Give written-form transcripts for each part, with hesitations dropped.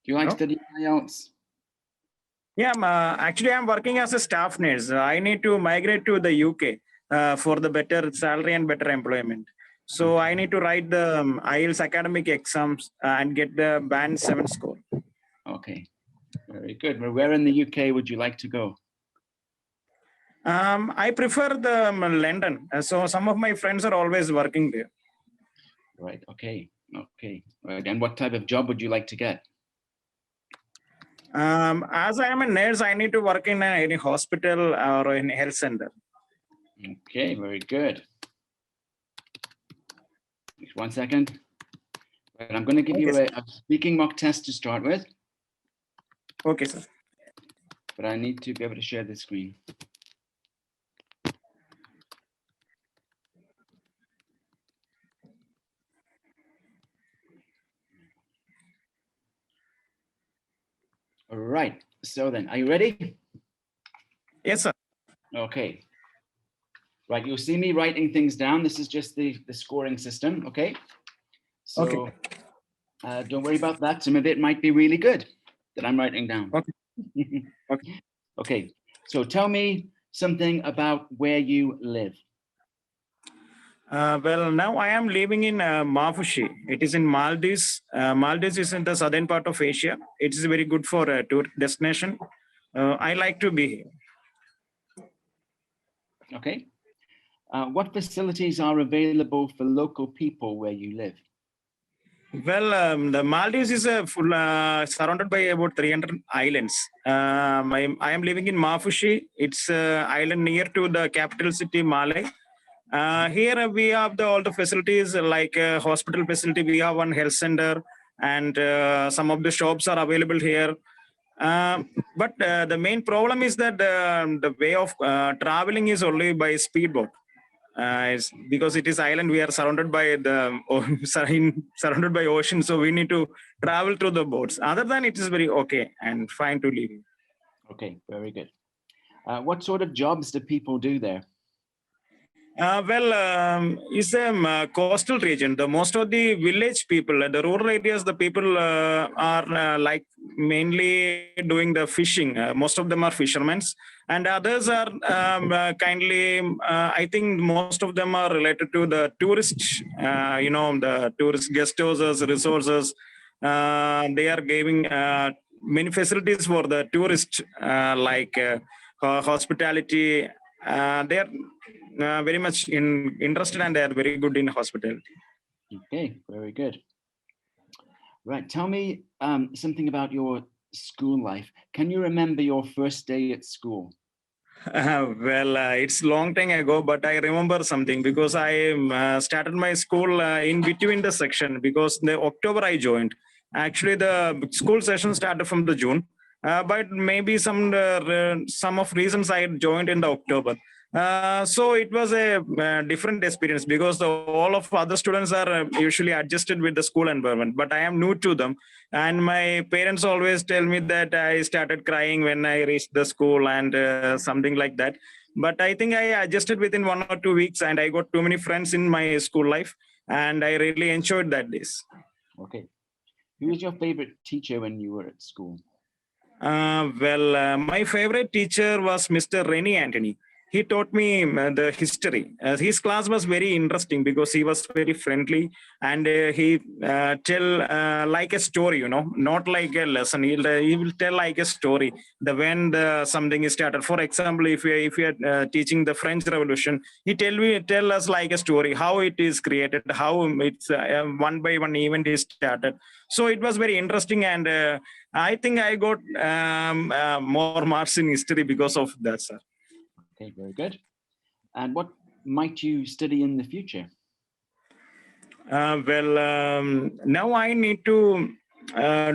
you like No? studying IELTS? Yeah, actually, I'm working as a staff nurse. I need to migrate to the UK for the better salary and better employment. So I need to write the IELTS academic exams and get the band 7 score. Okay, very good. Well, where in the UK would you like to go? I prefer the London. So some of my friends are always working there. Right. Okay. Okay. Right. And what type of job would you like to get? As I am a nurse, I need to work in any hospital or in health center. Okay. Very good. Just 1 second. Right, I'm going to give you a speaking mock test to start with. Okay, sir. But I need to be able to share the screen. All right. So then, are you ready? Yes, sir. Okay. Right. You'll see me writing things down. This is just the scoring system. Okay. So Okay. Don't worry about that. Some of it might be really good that I'm writing down. Okay. Okay. Okay. So tell me something about where you live. Well, now I am living in Mafushi. It is in Maldives. Maldives is in the southern part of Asia. It is very good for a tour destination. I like to be here. Okay. What facilities are available for local people where you live? Well, the Maldives is a full surrounded by about 300 islands. I am living in Mafushi. It's an island near to the capital city, Malé. Here we have all the facilities like hospital facility. We have one health center, and some of the shops are available here. But the main problem is that the way of traveling is only by speedboat. It's because it is island, we are surrounded by the surrounded by ocean, so we need to travel through the boats. Other than it is very okay and fine to live. Okay, very good. What sort of jobs do people do there? It's a coastal region. The most of the village people, the rural areas, the people are like mainly doing the fishing. Most of them are fishermen, and others are kindly. I think most of them are related to the tourist. The tourist guest houses, resources. They are giving many facilities for the tourists, like hospitality. They are very much interested, and they are very good in hospitality. Okay, very good. Right, tell me something about your school life. Can you remember your first day at school? It's long time ago, but I remember something because I started my school in between the section, because the October I joined. Actually, the school session started from the June, but maybe some of reasons I joined in the October. So it was a different experience, because all of other students are usually adjusted with the school environment, but I am new to them. And my parents always tell me that I started crying when I reached the school and something like that. But I think I adjusted within 1 or 2 weeks, and I got too many friends in my school life, and I really enjoyed that days. Okay. Who was your favorite teacher when you were at school? My favorite teacher was Mr. Rennie Anthony. He taught me the history. His class was very interesting because he was very friendly, and he tell like a story, not like a lesson. He will tell like a story. When something is started. For example, if you are teaching the French Revolution, he tell us like a story, how it is created, how it's one by one event is started. So it was very interesting, and I think I got more marks in history because of that, sir. Okay, very good. And what might you study in the future? Now I need to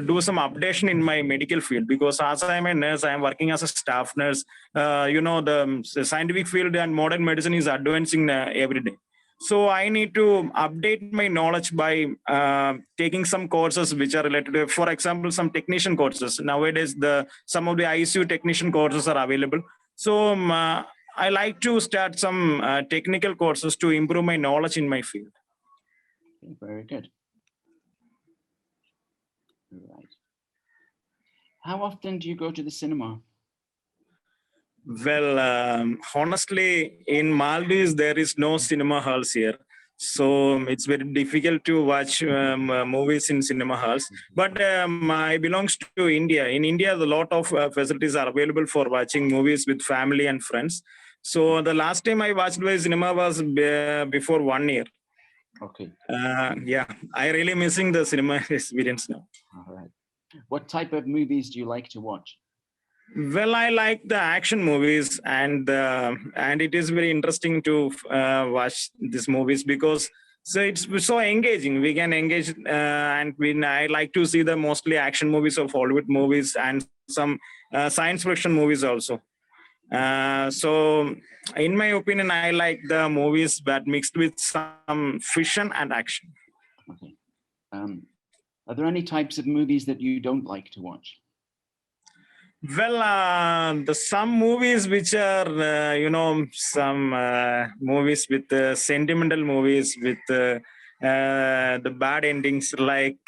do some updation in my medical field, because as I am a nurse, I am working as a staff nurse. The scientific field and modern medicine is advancing every day. So I need to update my knowledge by taking some courses which are related to, for example, some technician courses. Nowadays, some of the ICU technician courses are available. So I like to start some technical courses to improve my knowledge in my field. Okay, very good. All right. How often do you go to the cinema? Well, honestly, in Maldives, there is no cinema halls here. So it's very difficult to watch movies in cinema halls. But I belongs to India. In India, a lot of facilities are available for watching movies with family and friends. So the last time I watched the cinema was before 1 year. Okay. Yeah, I really missing the cinema experience now. All right. What type of movies do you like to watch? Well, I like the action movies, and it is very interesting to watch these movies because it's so engaging. We can engage, and I like to see the mostly action movies of Hollywood movies and some science fiction movies also. So, in my opinion, I like the movies that mixed with some fiction and action. Okay. Are there any types of movies that you don't like to watch? Well, the some movies which are, some movies with sentimental movies with the bad endings. Like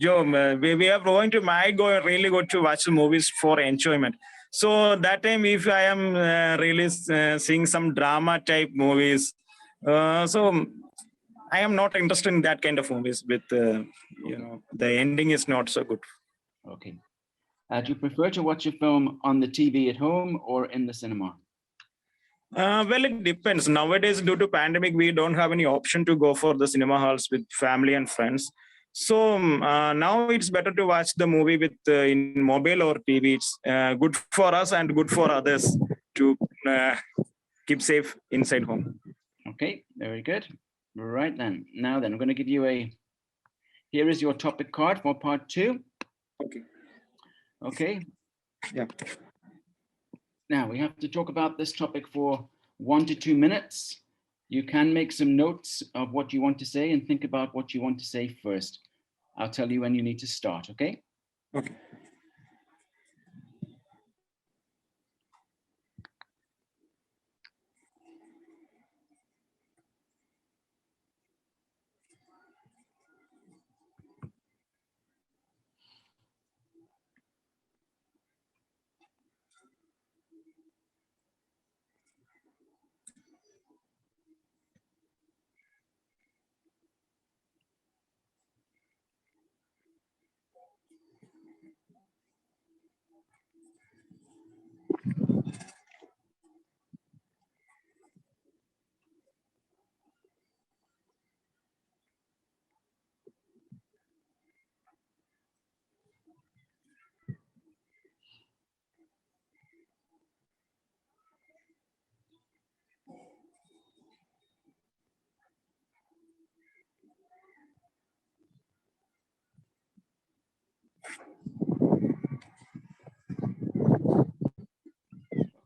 Joe, we are going to really go to watch the movies for enjoyment. So that time, if I am really seeing some drama type movies, so I am not interested in that kind of movies. With the ending is not so good. Okay. Do you prefer to watch a film on the TV at home or in the cinema? Well, it depends. Nowadays, due to pandemic, we don't have any option to go for the cinema halls with family and friends. So now it's better to watch the movie with in mobile or TV. It's good for us and good for others to keep safe inside home. Okay, very good. Right then. Now then, I'm going to give you here is your topic card for part 2. Okay. Okay. Yeah. Now we have to talk about this topic for 1 to 2 minutes. You can make some notes of what you want to say and think about what you want to say first. I'll tell you when you need to start, okay? Okay.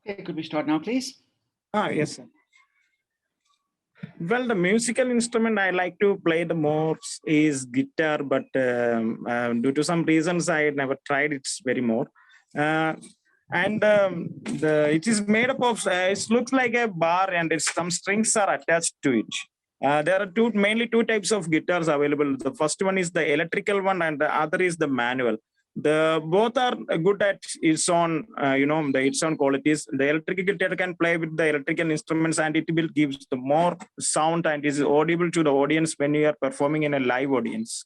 Okay, could we start now, please? Yes, sir. Well, the musical instrument I like to play the most is guitar, but due to some reasons I never tried it very more. And it is made up of it looks like a bar, and some strings are attached to it. There are mainly two types of guitars available. The first one is the electrical one, and the other is the manual. The both are good at its own its own qualities. The electrical guitar can play with the electrical instruments, and it will give the more sound and is audible to the audience when you are performing in a live audience.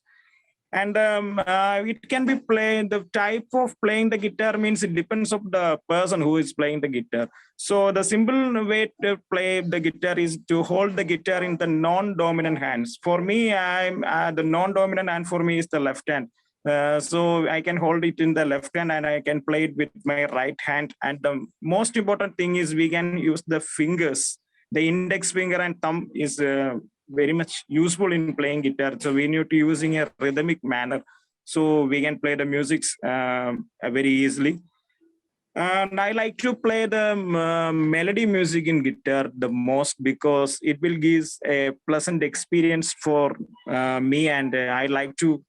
And it can be played, the type of playing the guitar means it depends of the person who is playing the guitar. So the simple way to play the guitar is to hold the guitar in the non-dominant hands. For me, I'm the non-dominant hand for me is the left hand. So I can hold it in the left hand and I can play it with my right hand. And the most important thing is we can use the fingers. The index finger and thumb is very much useful in playing guitar. So we need to using a rhythmic manner. So we can play the music very easily. And I like to play the melody music in guitar the most because it will give a pleasant experience for me. And I like to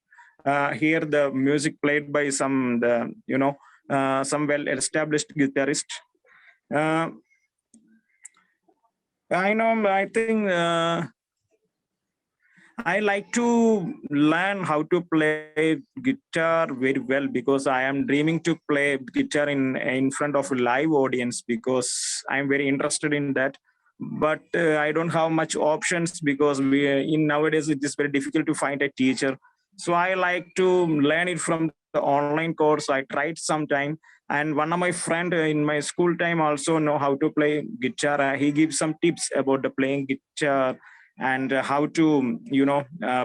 hear the music played by some well-established guitarist. Uh, I know. I think I like to learn how to play guitar very well because I am dreaming to play guitar in front of a live audience because I'm very interested in that. But I don't have much options because we in nowadays it is very difficult to find a teacher. So I like to learn it from the online course. I tried sometime, and one of my friend in my school time also know how to play guitar. He gives some tips about the playing guitar and how to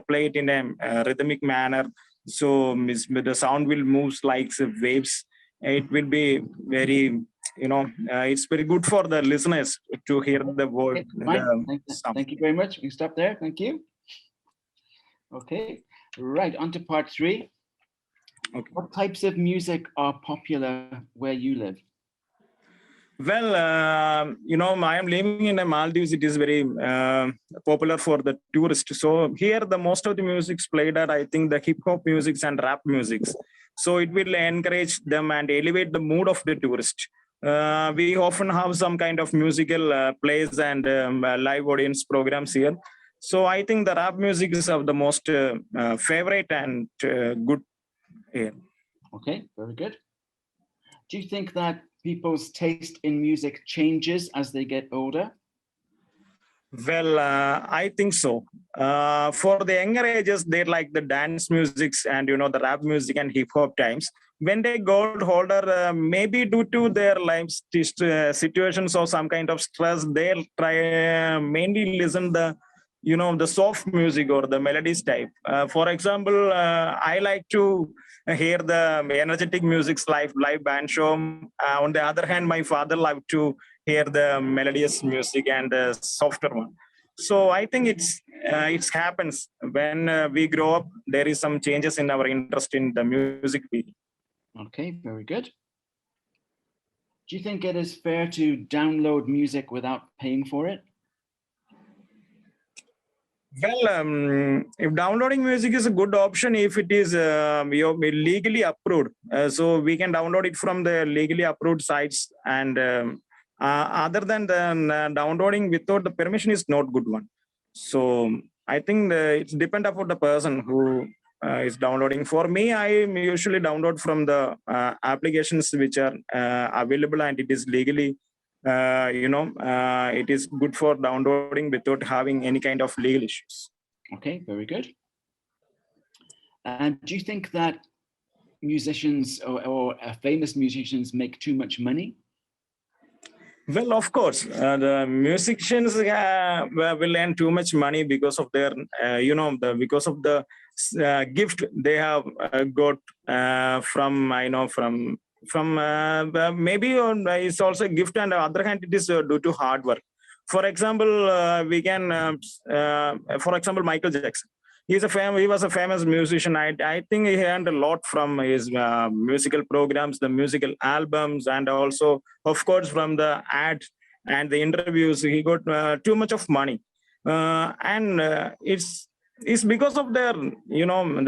play it in a rhythmic manner, so the sound will move like waves. It will be very it's very good for the listeners to hear the word, Okay, fine. the sound. Thank you very much. We stop there. Thank you. Okay, right, on to part 3. Okay. What types of music are popular where you live? Well, I am living in the Maldives. It is very popular for the tourists. So here, the most of the music's played are, I think, the hip hop musics and rap musics. So it will encourage them and elevate the mood of the tourist. We often have some kind of musical plays and live audience programs here. So I think the rap music is of the most favorite and good here. Okay, very good. Do you think that people's taste in music changes as they get older? Well, I think so. For the younger ages, they like the dance musics and the rap music and hip hop times. When they got older, maybe due to their life situations or some kind of stress, they'll try mainly listen the soft music or the melodies type. For example, I like to hear the energetic musics live band show. On the other hand, my father liked to hear the melodious music and the softer one. So I think it happens when we grow up. There is some changes in our interest in the music field. Okay, very good. Do you think it is fair to download music without paying for it? Well, if downloading music is a good option if it is legally approved. So we can download it from the legally approved sites. And other than the downloading without the permission is not good one. So I think it's depend upon the person who is downloading. For me, I usually download from the applications which are available and it is legally it is good for downloading without having any kind of legal issues. Okay, very good. And do you think that musicians or famous musicians make too much money? Well, of course, the musicians will earn too much money because of their, because of the gift they have got from, maybe it's also a gift, and on the other hand, it is due to hard work. For example, for example, Michael Jackson. He was a famous musician. I think he earned a lot from his musical programs, the musical albums, and also, of course, from the ads and the interviews. He got too much of money, and it's because of their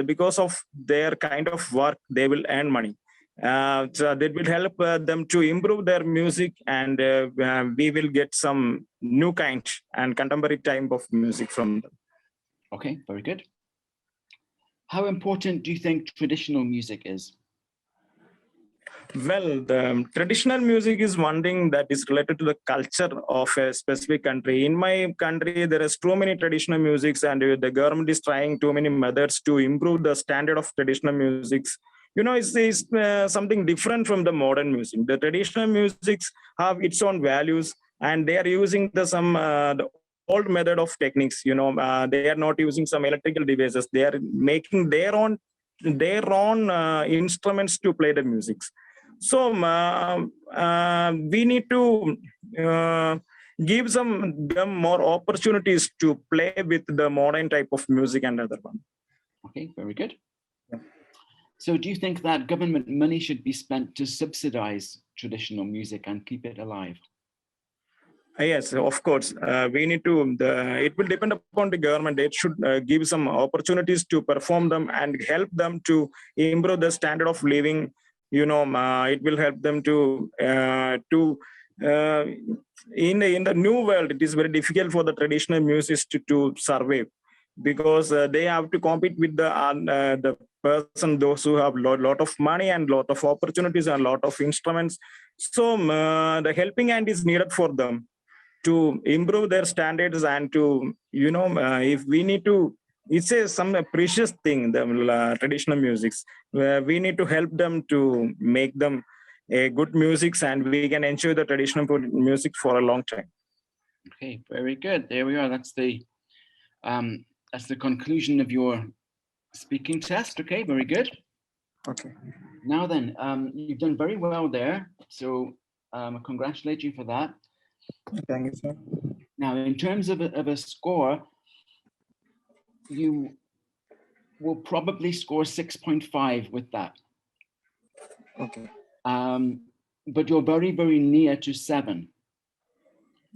because of their kind of work they will earn money. So that will help them to improve their music, and we will get some new kind and contemporary type of music from them. Okay, very good. How important do you think traditional music is? Well, the traditional music is one thing that is related to the culture of a specific country. In my country, there is too many traditional musics, and the government is trying too many methods to improve the standard of traditional musics. It's something different from the modern music. The traditional musics have its own values, and they are using the old method of techniques. They are not using some electrical devices. They are making their own instruments to play the music. So we need to give them more opportunities to play with the modern type of music and other one. Okay, very good. Yeah. So do you think that government money should be spent to subsidize traditional music and keep it alive? Yes, of course. We need to. It will depend upon the government. It should give some opportunities to perform them and help them to improve the standard of living. It will help them uh, in the new world. It is very difficult for the traditional musicians to survive. because they have to compete with the person, those who have lot of money and lot of opportunities and lot of instruments. So the helping hand is needed for them to improve their standards and to, if we need to, it's some precious thing, the traditional musics, where we need to help them to make them a good musics, and we can enjoy the traditional music for a long time. Okay, very good. There we are. That's the conclusion of your speaking test. Okay, very good. Okay. Now then, you've done very well there. So I congratulate you for that. Thank you, sir. Now, in terms of a score, you will probably score 6.5 with that. Okay. But you're very, very near to 7.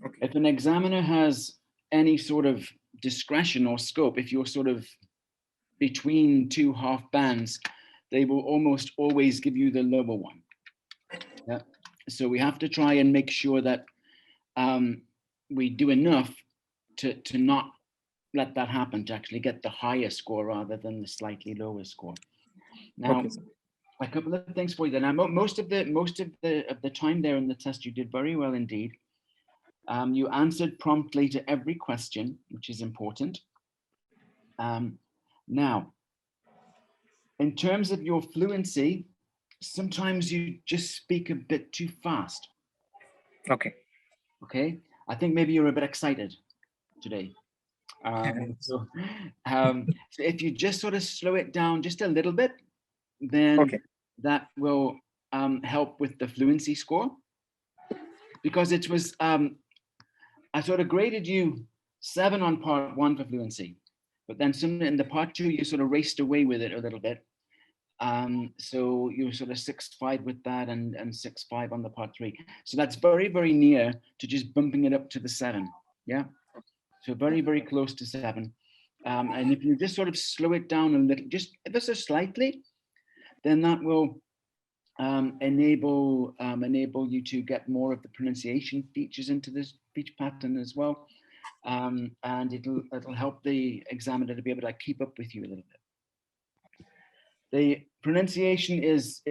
Okay. If an examiner has any sort of discretion or scope, if you're sort of between 2 half bands, they will almost always give you the lower one. Yeah. So we have to try and make sure that we do enough to not let that happen, to actually get the higher score rather than the slightly lower score. Now, Okay, a couple of things for you then. Now, most of the time there in the test, you did very well indeed. You answered promptly to every question, which is important. Now, in terms of your fluency, sometimes you just speak a bit too fast. Okay. Okay. I think maybe you're a bit excited today. So if you just sort of slow it down just a little bit, then Okay. that will help with the fluency score. Because it was, I sort of graded you 7 on part 1 for fluency, but then in the part 2, you sort of raced away with it a little bit. So you were sort of 6.5 with that and 6.5 on the part 3. So that's very, very near to just bumping it up to the 7. Yeah. So very, very close to 7. And if you just sort of slow it down a little, just ever so slightly, then that will enable you to get more of the pronunciation features into this speech pattern as well. And it'll help the examiner to be able to keep up with you a little bit. The pronunciation is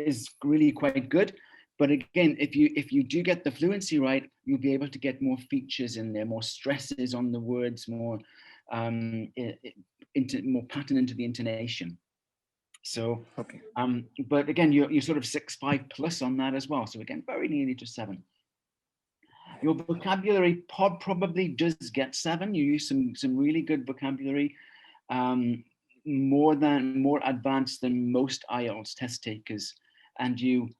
really quite good, but again, if you do get the fluency right, you'll be able to get more features in there, more stresses on the words, more more pattern into the intonation. So, okay. But again, you're sort of 6.5 plus on that as well. So again, very nearly to 7. Your vocabulary probably does get 7. You use some really good vocabulary, more advanced than most IELTS test takers, and you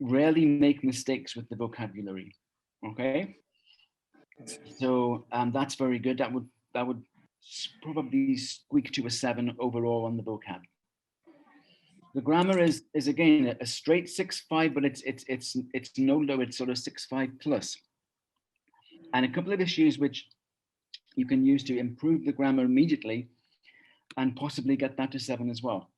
rarely make mistakes with the vocabulary. Okay, so that's very good. That would probably squeak to a 7 overall on the vocab. The grammar is again a straight 6.5, but it's no low. It's sort of 6.5 plus. And a couple of issues which you can use to improve the grammar immediately and possibly get that to 7 as well.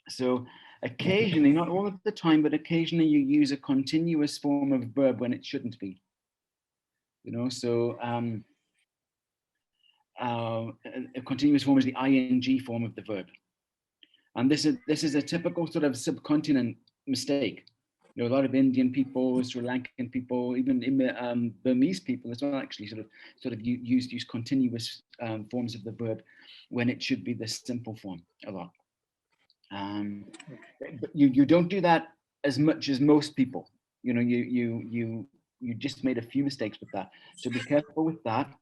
So occasionally, not all of the time, but occasionally you use a continuous form of verb when it shouldn't be. So a continuous form is the ing form of the verb. And this is a typical sort of subcontinent mistake. A lot of Indian people, Sri Lankan people, even Burmese people as well, actually sort of use continuous forms of the verb when it should be the simple form a lot. But you don't do that as much as most people. You just made a few mistakes with that. So be careful with that.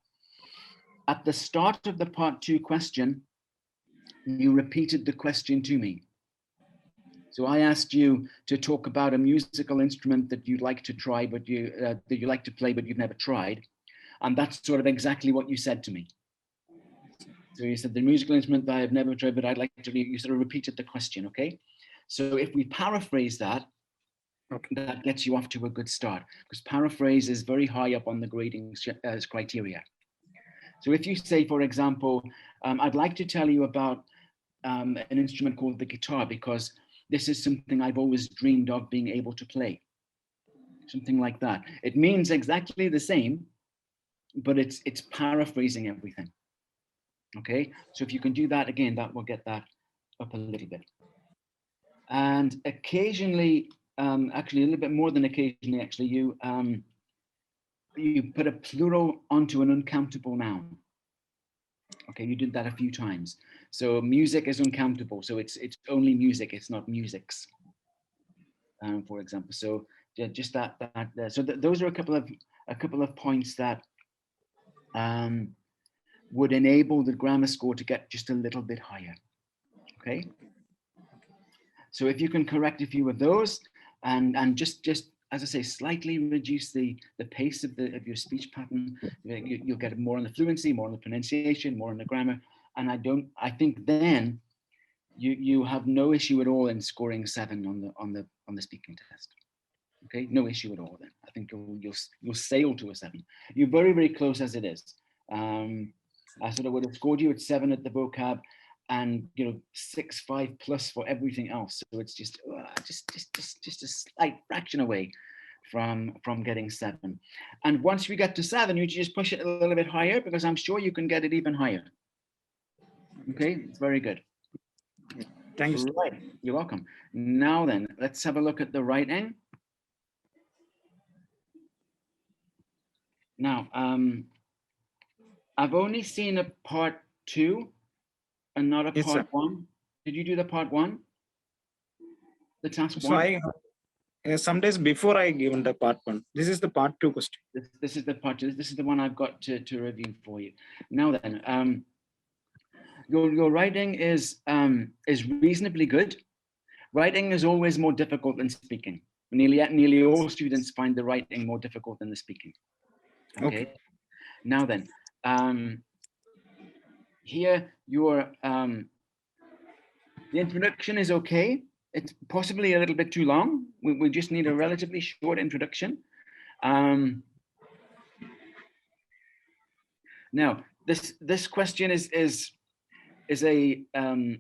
At the start of the part 2 question, you repeated the question to me. So I asked you to talk about a musical instrument that you'd like to try, but that you like to play, but you've never tried. And that's sort of exactly what you said to me. So you said the musical instrument that I've never tried, but I'd like to, you sort of repeated the question, okay? So if we paraphrase that, okay, that gets you off to a good start, because paraphrase is very high up on the grading criteria. So if you say, for example, I'd like to tell you about an instrument called the guitar, because this is something I've always dreamed of being able to play. Something like that. It means exactly the same, but it's paraphrasing everything. Okay, so if you can do that again, that will get that up a little bit. And occasionally, actually a little bit more than occasionally, actually, you put a plural onto an uncountable noun. Okay, you did that a few times. So music is uncountable, so it's only music, it's not musics, for example. So yeah, just that. So those are a couple of points that would enable the grammar score to get just a little bit higher. Okay. So if you can correct a few of those, and just as I say, slightly reduce the pace of your speech pattern, you'll get more on the fluency, more on the pronunciation, more on the grammar. And I think then you have no issue at all in scoring 7 on the speaking test. Okay, no issue at all. Then I think you'll sail to a 7. You're very, very close as it is. I sort of would have scored you at 7 at the vocab, and 6, 5 plus for everything else. So it's just a slight fraction away from getting 7. And once we get to 7, you just push it a little bit higher, because I'm sure you can get it even higher. Okay, it's very good. Thank you. Right, you're welcome. Now then, let's have a look at the writing. Now, I've only seen a part 2 and not a part 1. Did you do the part 1? The task 1? So some days before I given the part 1. This is the part 2 question. This is the part 2. This is the one I've got to review for you. Now then, your writing is reasonably good. Writing is always more difficult than speaking. Nearly all students find the writing more difficult than the speaking. Okay. Now then, here the introduction is okay. It's possibly a little bit too long. We just need a relatively short introduction. Now, this question is an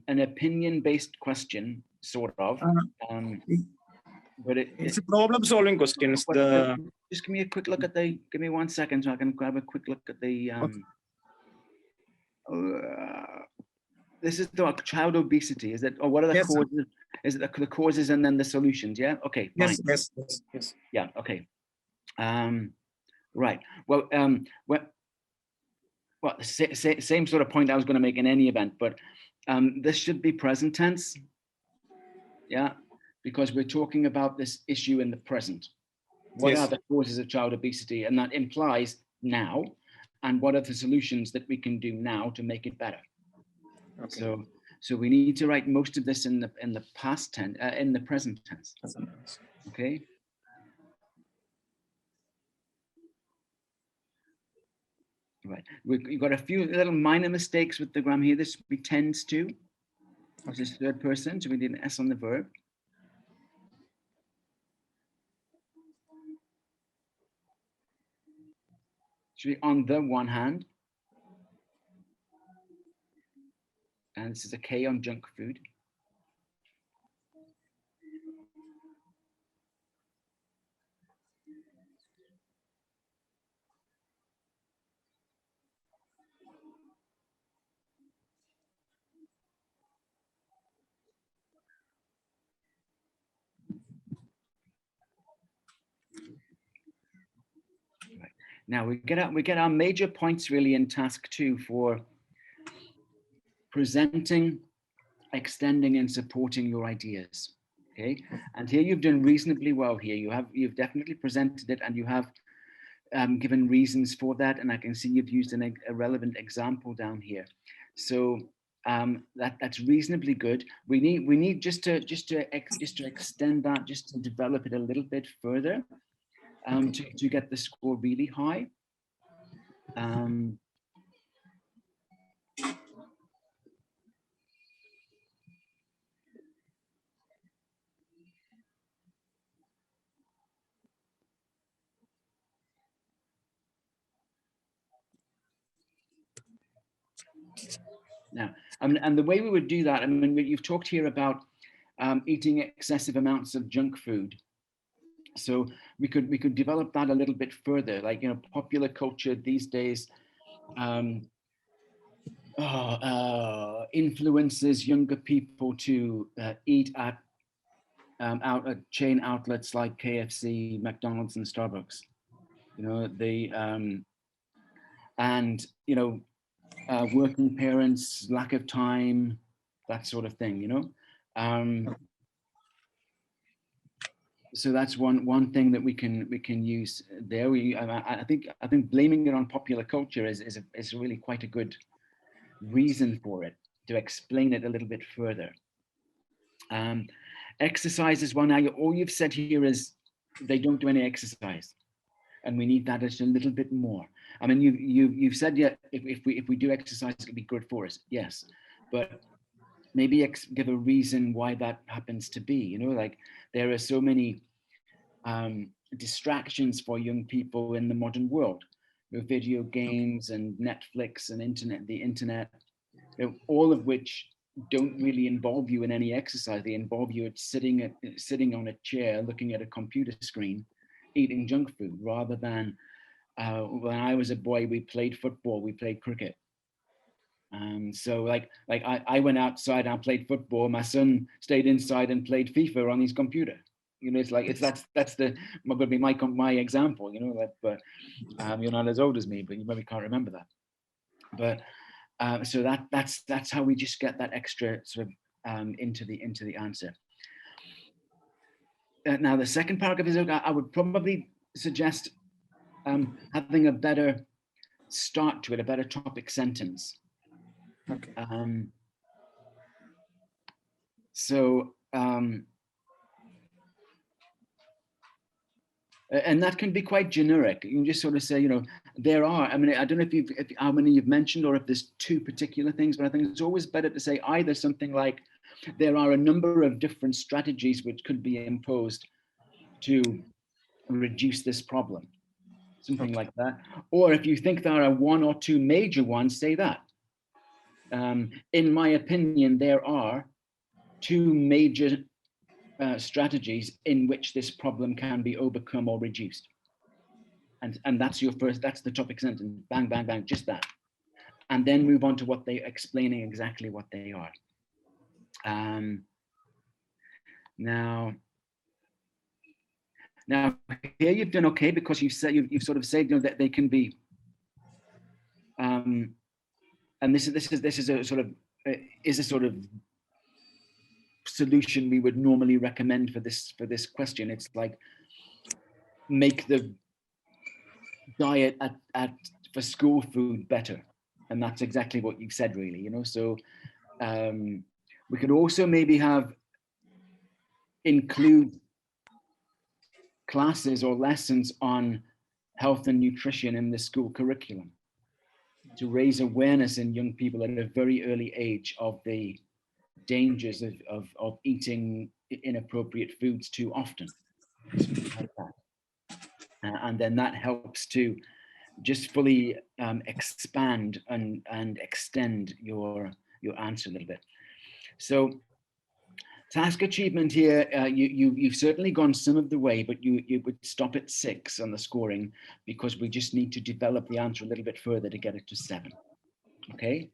opinion-based question, sort of. But it's a problem-solving question. Just give me a quick look at give me 1 second so I can grab a quick look at the. This is the child obesity. Is it? Or what are the causes? Sir. Is it the causes and then the solutions? Yeah. Okay. Fine. Yes. Yeah. Okay. Right. Well. Well, same sort of point I was going to make in any event, but this should be present tense. Yeah, because we're talking about this issue in the present. What are the causes of child obesity? And that implies now. And what are the solutions that we can do now to make it better? Okay. So we need to write most of this in the past tense, in the present tense. Okay. Right. We've got a few little minor mistakes with the grammar here. This would be tends to. This is third person, so we need an S on the verb. Should be on the one hand. And this is a K on junk food. Right. Now we get our major points really in task 2 for presenting, extending, and supporting your ideas. Okay, and here you've done reasonably well. Here you've definitely presented it, and you have given reasons for that, and I can see you've used a relevant example down here. So that's reasonably good. We need just to extend that, just to develop it a little bit further, to get the score really high. Now, and the way we would do that, I mean, you've talked here about eating excessive amounts of junk food. So we could develop that a little bit further, like, popular culture these days influences younger people to eat at chain outlets like KFC, McDonald's, and Starbucks. You know, and you know, working parents, lack of time, that sort of thing. You know, so that's one thing that we can use there. I think blaming it on popular culture is really quite a good reason for it, to explain it a little bit further. Exercise is one. Now, all you've said here is they don't do any exercise, and we need that just a little bit more. I mean, you've said, yeah, if we do exercise, it'll be good for us. Yes, but maybe give a reason why that happens to be. You know, like there are so many distractions for young people in the modern world. You know, video games and Netflix and the internet, you know, all of which don't really involve you in any exercise. They involve you at sitting on a chair, looking at a computer screen, eating junk food, rather than when I was a boy, we played football, we played cricket. So like I went outside and played football. My son stayed inside and played FIFA on his computer. You know, it's like that's going to be my example. You know, but you're not as old as me, but you maybe can't remember that. But so that's how we just get that extra sort of into the answer. Now the second paragraph is, I would probably suggest having a better start to it, a better topic sentence. Okay. And that can be quite generic. You can just sort of say, you know, there are, I mean, I don't know if how many you've mentioned or if there's two particular things, but I think it's always better to say either something like, there are a number of different strategies which could be imposed to reduce this problem, something like that. Or if you think there are one or two major ones, say that. In my opinion, there are two major strategies in which this problem can be overcome or reduced. And that's that's the topic sentence, bang, bang, bang, just that. And then move on to what they're explaining exactly what they are. Now here you've done okay, because you've said, you've sort of said, you know, that they can be, and this is a sort of solution we would normally recommend for this question. It's like, make the diet for school food better, and that's exactly what you've said, really. You know, so we could also maybe include classes or lessons on health and nutrition in the school curriculum, to raise awareness in young people at a very early age of the dangers of eating inappropriate foods too often. Like that. And then that helps to just fully expand and extend your answer a little bit. So task achievement here, you've certainly gone some of the way, but you would stop at 6 on the scoring, because we just need to develop the answer a little bit further to get it to 7. Okay,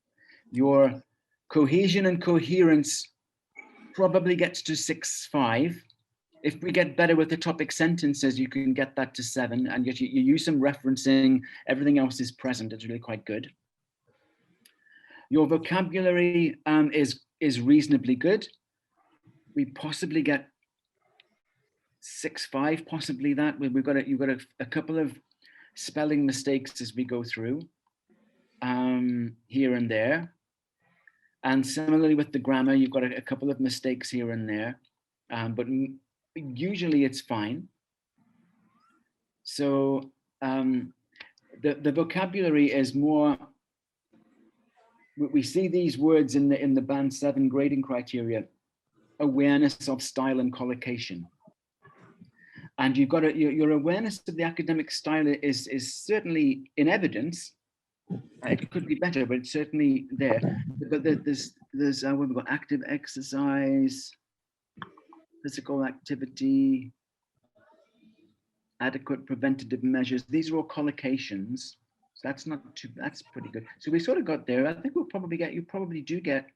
your cohesion and coherence probably gets to 6.5. If we get better with the topic sentences, you can get that to 7, and yet you use some referencing, everything else is present. It's really quite good. Your vocabulary is reasonably good. We possibly get 6.5, possibly that. You've got a couple of spelling mistakes as we go through, here and there. And similarly with the grammar, you've got a couple of mistakes here and there, but usually it's fine. So the vocabulary is more, we see these words in the band 7 grading criteria: awareness of style and collocation. And you've got your awareness of the academic style is certainly in evidence. It could be better, but it's certainly there. But there's we've got active exercise, physical activity, adequate preventative measures. These are all collocations. So that's not too, that's pretty good. So we sort of got there. I think we'll probably get, you probably do get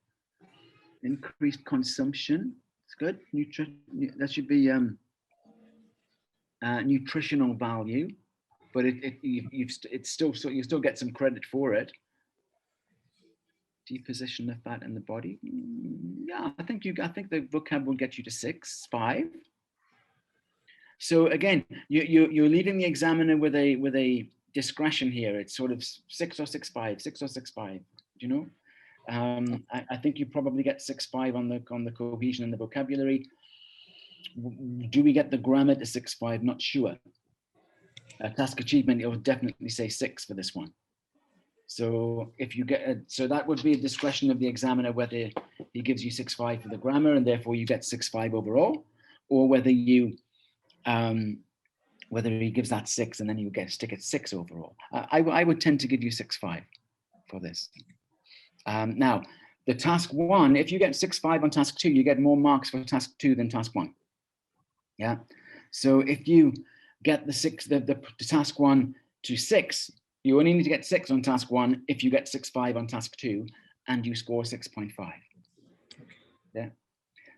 increased consumption. It's good. That should be nutritional value, but it's still, so you still get some credit for it. Deposition the fat in the body. Yeah, I think the vocab will get you to 6, 5. So again, you're leaving the examiner with a discretion here. It's sort of 6 or 6.5, 6 or 6.5. You know, I think you probably get 6.5 on the cohesion and the vocabulary. Do we get the grammar to 6.5? Not sure. Task achievement, you'll definitely say 6 for this one. So if you get, so that would be a discretion of the examiner whether he gives you 6.5 for the grammar and therefore you get 6.5 overall, or whether you whether he gives that 6 and then you stick at 6 overall. I would tend to give you 6.5 for this. Now, the task 1, if you get 6.5 on task 2, you get more marks for task 2 than task 1. Yeah. So if you get the task 1 to 6, you only need to get 6 on task 1 if you get 6.5 on task 2 and you score 6.5. Yeah.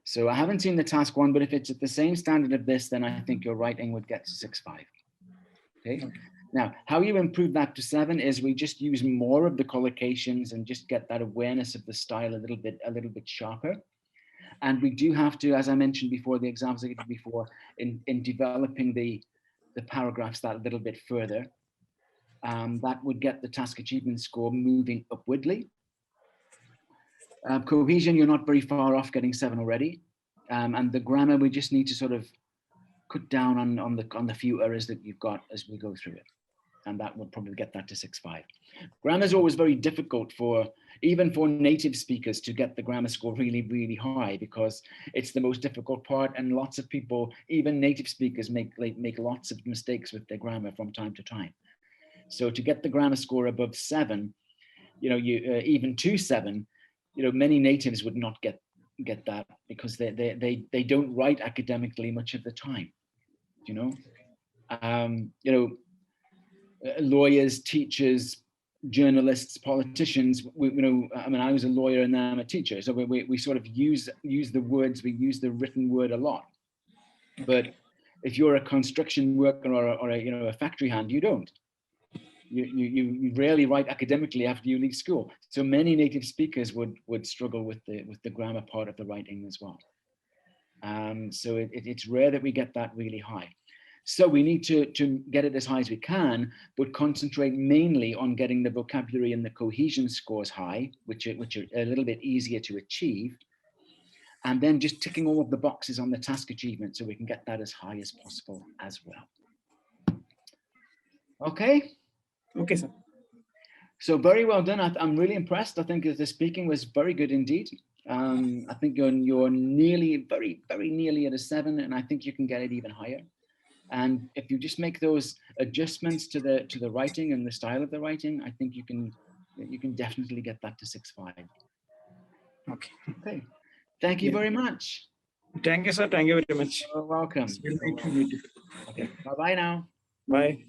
So I haven't seen the task 1, but if it's at the same standard of this, then I think your writing would get to 6.5. Okay. Now, how you improve that to 7 is we just use more of the collocations and just get that awareness of the style a little bit sharper. And we do have to, as I mentioned before, the examples I gave before, in developing the paragraphs that a little bit further. That would get the task achievement score moving upwardly. Cohesion, you're not very far off getting 7 already. And the grammar, we just need to sort of cut down on the few errors that you've got as we go through it. And that will probably get that to 6.5. Grammar is always very difficult even for native speakers to get the grammar score really, really high, because it's the most difficult part. And lots of people, even native speakers, make lots of mistakes with their grammar from time to time. So to get the grammar score above 7, even to 7, many natives would not get that, because they don't write academically much of the time. Lawyers, teachers, journalists, politicians. I was a lawyer and now I'm a teacher, so we sort of use the words, we use the written word a lot. But if you're a construction worker or a factory hand, you don't. You rarely write academically after you leave school. So many native speakers would struggle with the grammar part of the writing as well. So it's rare that we get that really high. So we need to get it as high as we can, but concentrate mainly on getting the vocabulary and the cohesion scores high, which are a little bit easier to achieve. And then just ticking all of the boxes on the task achievement so we can get that as high as possible as well. Okay. Okay, sir. So very well done. I'm really impressed. I think the speaking was very good indeed. I think you're nearly, very, very nearly at a 7, and I think you can get it even higher. And if you just make those adjustments to the writing and the style of the writing, I think you can definitely get that to 6.5. Okay. Okay. Thank you very much. Thank you, sir. Thank you very much. You're welcome. Okay. Bye-bye now. Bye.